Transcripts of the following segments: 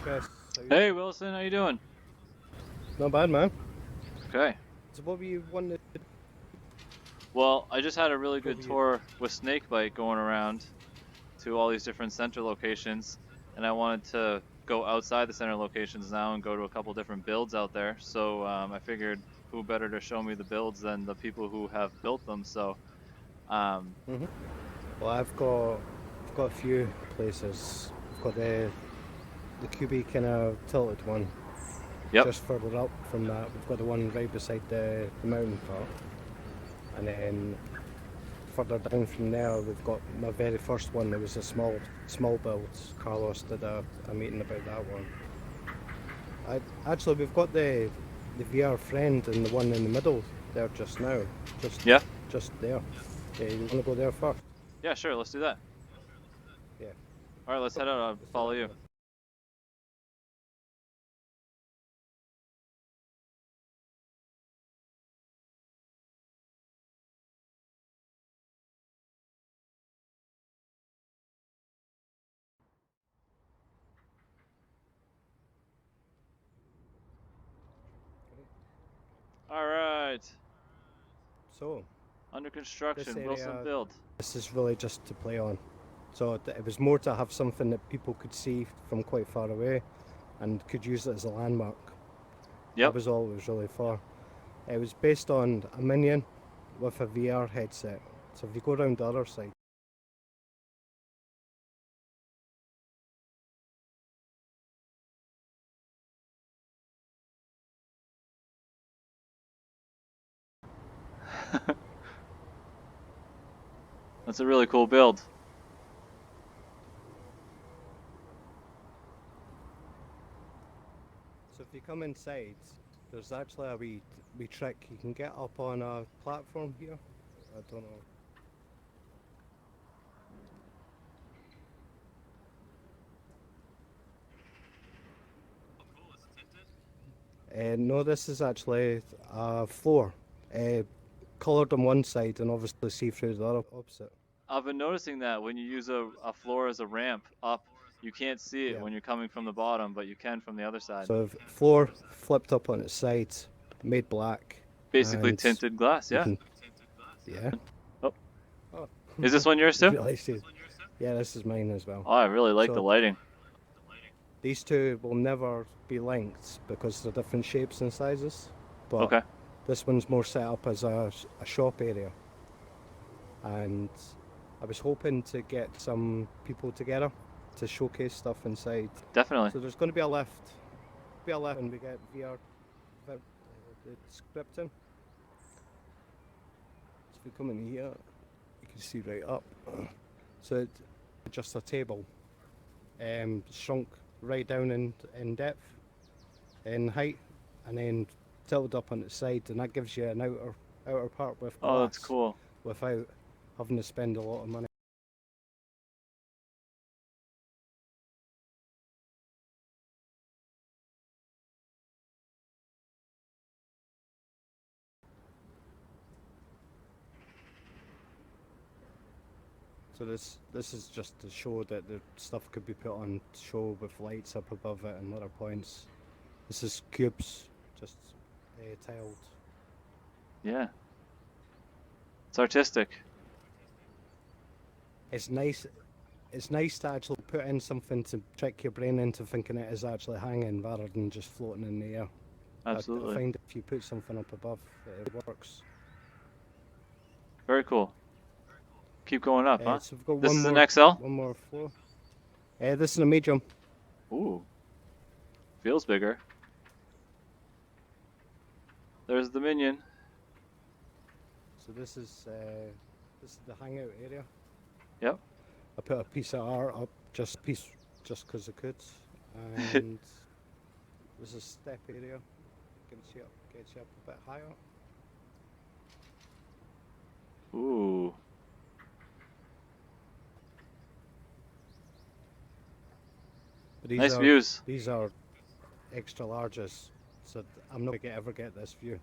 Chris. How you Hey doing? Wilson, how you doing? Not bad, man. Okay. So what were you wanting to Well, I just had a really what good were you tour with Snakebite going around to all these different center locations, and I wanted to go outside the center locations now and go to a couple different builds out there. So I figured who better to show me the builds than the people who have built them. So um, hmm Well, I've got a few places. I've got the cubey kind of tilted one yep. just further up from that. We've got the one right beside the mountain part, and then further down from there we've got my very first one. There was a small build. Carlos did a meeting about that one. Actually, we've got the VR friend and the one in the middle there just now, just Yeah. just there. Yeah, you want to go there first? Yeah. Sure. Let's do that. Yeah. All right. Let's head out. I'll Let's do follow that you. then. All right. So Under this construction. Wilson area, build. this is really just to play on. So it was more to have something that people could see from quite far away, and could use it as a landmark. That Yep. was all it was really for. It was based on a Minion with a VR headset. So if you go around the other side. That's a really cool build. So if you come inside, there's actually a wee trick. You can get up on a platform here. I don't know. No, this is actually a floor, uh, coloured on one side and obviously see through the other opposite. I've been noticing that when you use a floor as a ramp up, you can't see it Yeah. when you're coming from the bottom, but you can from the other side. So if floor flipped up on its side, made black, Basically and tinted glass, you yeah. can, yeah. Oh, Oh, is this one yours you too? realised it. Yeah, this is mine as well. Oh, I really like the So lighting. these two will never be linked because they're different shapes and sizes, but Okay. this one's more set up as a shop area, and I was hoping to get some people together to showcase stuff inside. Definitely. So there's going to be a lift, when we get VR the scripting. So if we come in here, you can see right up. So it's just a table, shrunk right down in depth, in height, and then tilted up on its side, and that gives you an outer part with Oh, that's glass cool. without having to spend a lot of money. So this is just to show that the stuff could be put on show with lights up above it and other points. This is cubes, just tiled. Yeah. It's artistic. It's nice. It's nice to actually put in something to trick your brain into thinking it is actually hanging rather than just floating in the air. I Absolutely. find if you put something up above, it works. Very cool. Keep going up, huh? So we've got This is an XL? one more floor. This is a medium. Ooh, feels bigger. There's the Minion. So this is the hangout area. Yep. I put a piece of art up, just because I could, and there's a step area. Gets you up a bit higher. Ooh. But Nice views. these are extra larges, so I'm not gonna ever get this view.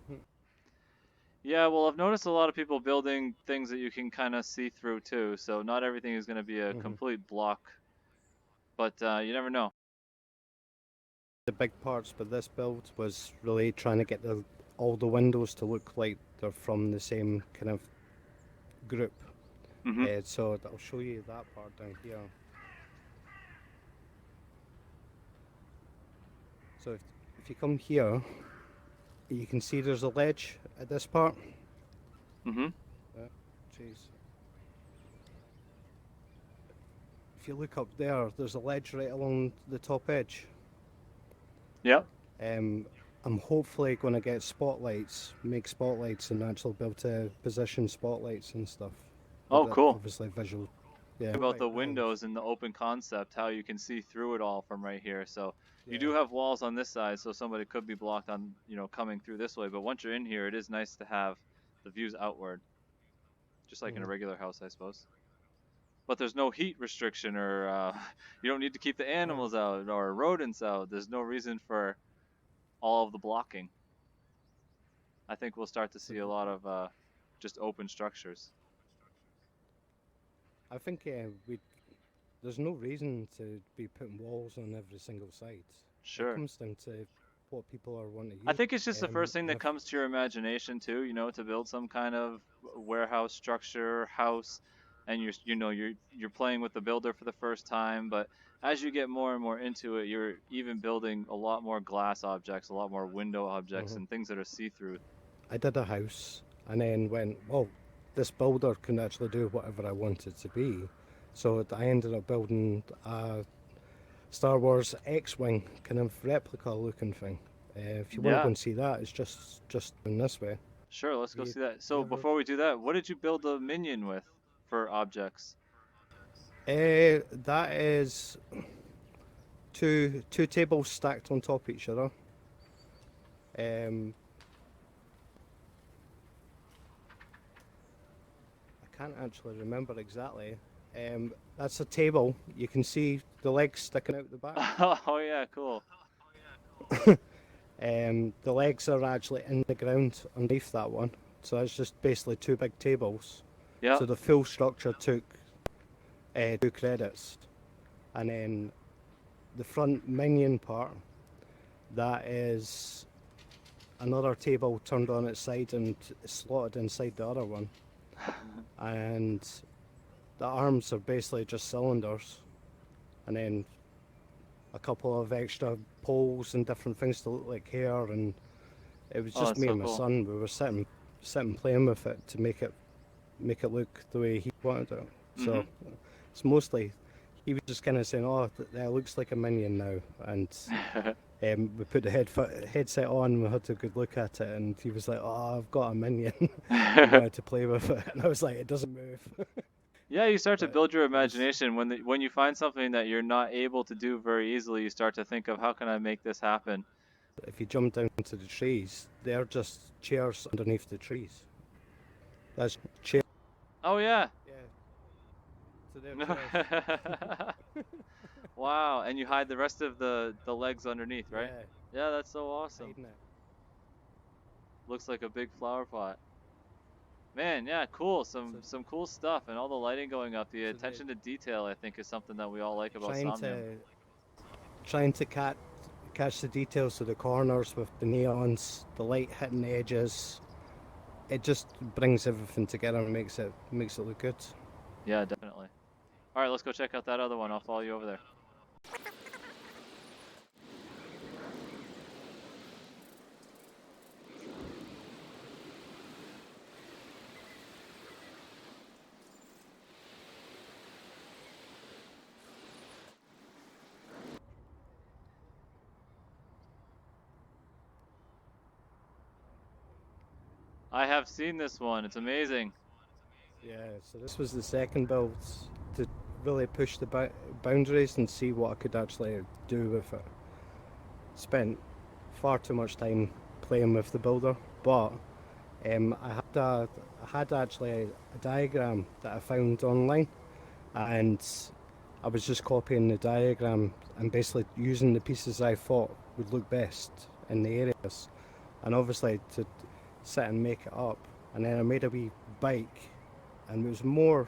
Yeah, well, I've noticed a lot of people building things that you can kind of see through too, so not everything is going to be a hmm complete block, but you never know. the big parts with this build was really trying to get all the windows to look like they're from the same kind of group. So I'll show you that part down here. So if you come here, you can see there's a ledge at this part. Jeez. If you look up there, there's a ledge right along the top edge. Yep. I'm hopefully going to get spotlights, make spotlights, and actually be able to position spotlights and stuff. Oh, cool. Obviously visual. Yeah. About the windows and the open concept, how you can see through it all from right here. So you do have walls on this side, so somebody could be blocked on, coming through this way. But once you're in here, it is nice to have the views outward, just like in a regular house, I suppose. But there's no heat restriction, or you don't need to keep the animals out or rodents out. There's no reason for all of the blocking. I think we'll start to see a lot of just open structures. I think there's no reason to be putting walls on every single side. Sure. It comes down to what people are wanting to use. I think it's just the first thing that comes to your imagination too, to build some kind of warehouse structure, house, and you're playing with the builder for the first time, but as you get more and more into it, you're even building a lot more glass objects, a lot more window objects, and things that are see-through. I did a house and then went, well, this builder can actually do whatever I want it to be. So I ended up building a Star Wars X-Wing kind of replica looking thing. If you want to go and see that, it's just in this way. Sure, let's go see that. So before we do that, what did you build a minion with for objects? That is two tables stacked on top of each other. I can't actually remember exactly. That's a table. You can see the legs sticking out the back. Oh yeah, cool. The legs are actually in the ground underneath that one. So it's just basically two big tables. Yeah. So the full structure took 2 credits. And then the front minion part, that is another table turned on its side and slotted inside the other one. And the arms are basically just cylinders, and then a couple of extra poles and different things to look like hair, and it was just me and my son. We were sitting playing with it to make it look the way he wanted it. So it's mostly, he was just kind of saying, oh, that looks like a minion now, and we put the headset on, we had a good look at it, and he was like, oh, I've got a minion. I wanted to play with it, and I was like, it doesn't move. Yeah, you start to build your imagination. When you find something that you're not able to do very easily, you start to think of, how can I make this happen? If you jump down into the trees, they're just chairs underneath the trees. That's chair. Oh yeah. Yeah. So they're chairs. Wow, and you hide the rest of the legs underneath, right? Yeah, that's so awesome. Looks like a big flower pot. Man, yeah, cool. Some cool stuff, and all the lighting going up. The attention to detail, I think, is something that we all like about Somnium. Trying to catch the details of the corners with the neons, the light hitting the edges. It just brings everything together and makes it look good. Yeah, definitely. All right, let's go check out that other one. I'll follow you over there. I have seen this one. It's amazing. Yeah, so this was the second build to really push the boundaries and see what I could actually do with it. Spent far too much time playing with the builder, but I had actually a diagram that I found online, and I was just copying the diagram and basically using the pieces I thought would look best in the areas, and obviously to sit and make it up. And then I made a wee bike, and it was more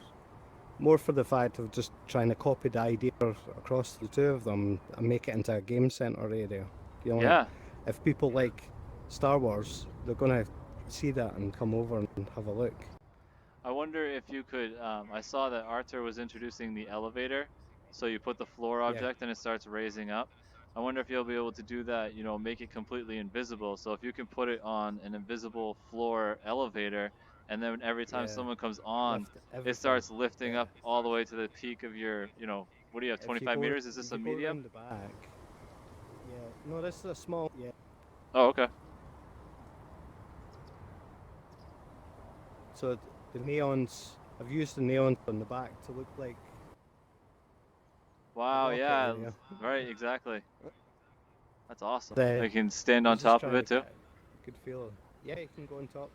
for the fact of just trying to copy the idea across the two of them and make it into a game centre area. You know, like, Yeah. if people like Star Wars, they're gonna see that and come over and have a look. I wonder if you could. I saw that Arthur was introducing the elevator, so you put the floor Yeah, object and it starts raising up. I wonder if you'll be able to do that. You know, make it completely invisible. So if you can put it on an invisible floor elevator, and then every time yeah. someone comes on, Lift it everything. starts lifting Yeah. up all the way to the peak of your. You know, what do you have? If you 25 go meters? Is this if a you go medium? around the back. Yeah. No, this is a small. Yeah. Oh, okay. So the neons. I've used the neons on the back to look like the Wow. rocket Yeah. area. Right. Exactly. That's awesome. The You can stand I on was just top of trying to it too. get a good feel. Yeah, you can go on top.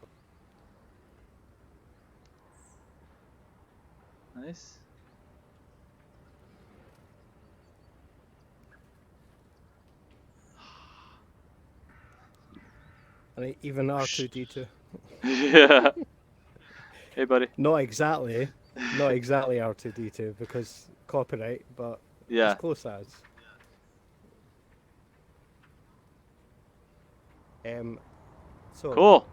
Nice. And even R2D2. Yeah. Hey, buddy. Not exactly. Not exactly R2D2 because copyright, but as Yeah. close as. Um, so Cool.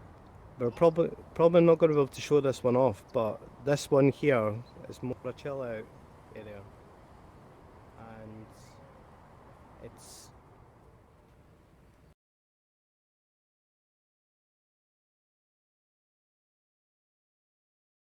we're probably not going to be able to show this one off, but this one here is more a chill out area, and it's